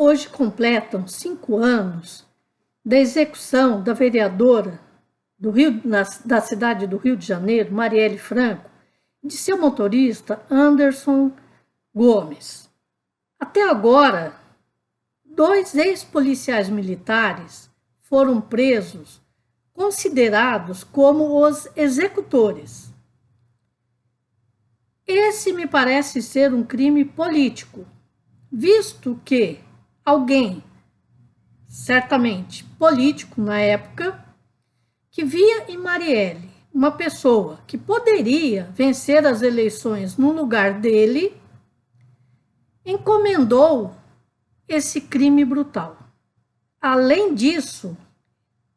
hoje completam 5 anos da execução da vereadora da cidade do Rio de Janeiro, Marielle Franco, e de seu motorista, Anderson Gomes. Até agora, 2 ex-policiais militares foram presos, considerados como os executores. Esse me parece ser um crime político, visto que alguém, certamente político na época, que via em Marielle uma pessoa que poderia vencer as eleições no lugar dele, encomendou esse crime brutal. Além disso,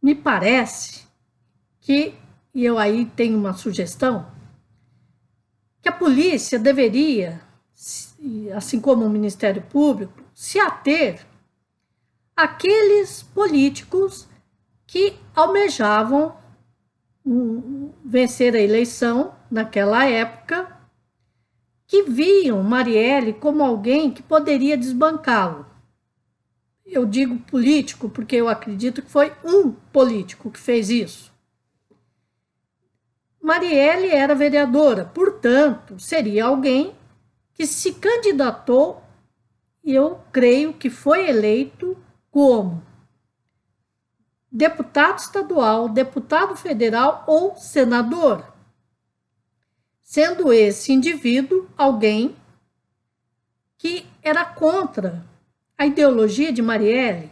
me parece que, e eu aí tenho uma sugestão, que a polícia deveria, assim como o Ministério Público, se ater àqueles políticos que almejavam vencer a eleição naquela época, que viam Marielle como alguém que poderia desbancá-lo. Eu digo político porque eu acredito que foi um político que fez isso. Marielle era vereadora, portanto, seria alguém que se candidatou, e eu creio que foi eleito como deputado estadual, deputado federal ou senador, sendo esse indivíduo alguém que era contra a ideologia de Marielle,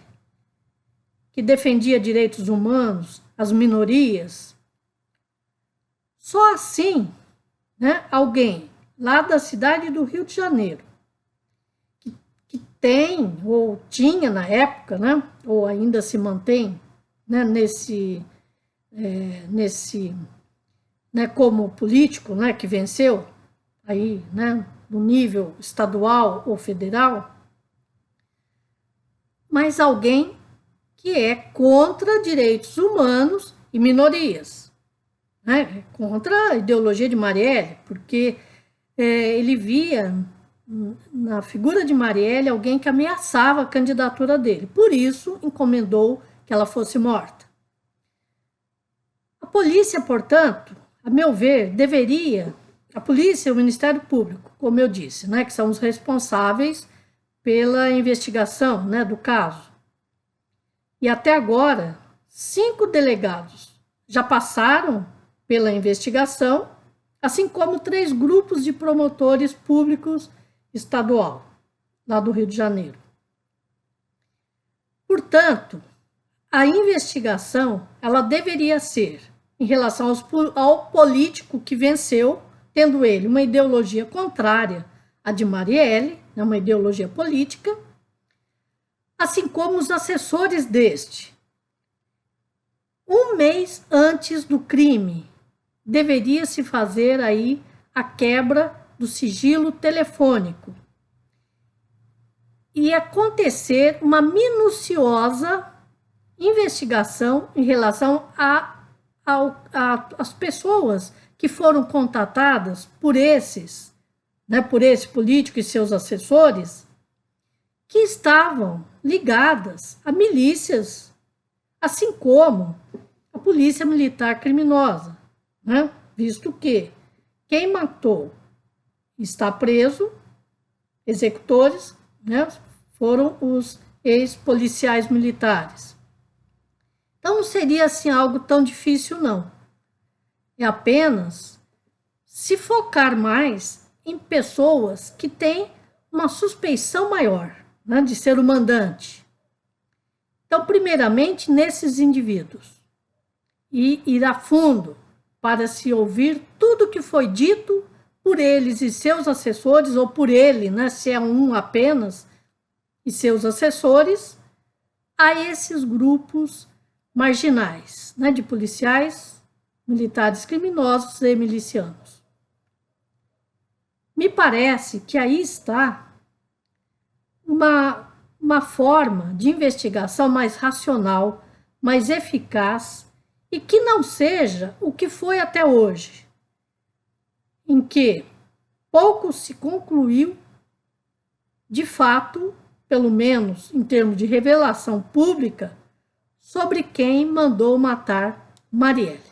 que defendia direitos humanos, as minorias. Só assim, alguém lá da cidade do Rio de Janeiro, que tem, ou tinha na época, ou ainda se mantém, como político, que venceu aí, no nível estadual ou federal, mas alguém que é contra direitos humanos e minorias, contra a ideologia de Marielle, porque ele via na figura de Marielle alguém que ameaçava a candidatura dele, por isso encomendou que ela fosse morta. A polícia, portanto, a meu ver, a polícia e o Ministério Público, como eu disse, que são os responsáveis pela investigação, do caso. E até agora, 5 delegados já passaram pela investigação, assim como 3 grupos de promotores públicos estadual, lá do Rio de Janeiro. Portanto, a investigação, ela deveria ser em relação ao político que venceu, tendo ele uma ideologia contrária à de Marielle, uma ideologia política, assim como os assessores deste. Um mês antes do crime, deveria se fazer aí a quebra do sigilo telefônico e acontecer uma minuciosa investigação em relação às pessoas que foram contatadas por esse político e seus assessores, que estavam ligadas a milícias, assim como a polícia militar criminosa, visto que quem matou está preso, executores, foram os ex-policiais militares. Então, não seria assim algo tão difícil, não. É apenas se focar mais em pessoas que têm uma suspeição maior, de ser o mandante. Então, primeiramente, nesses indivíduos. E ir a fundo para se ouvir tudo que foi dito por eles e seus assessores, ou por ele, se é um apenas, e seus assessores, a esses grupos marginais, de policiais, militares criminosos e milicianos. Me parece que aí está uma forma de investigação mais racional, mais eficaz, e que não seja o que foi até hoje, em que pouco se concluiu, de fato, pelo menos em termos de revelação pública, sobre quem mandou matar Marielle.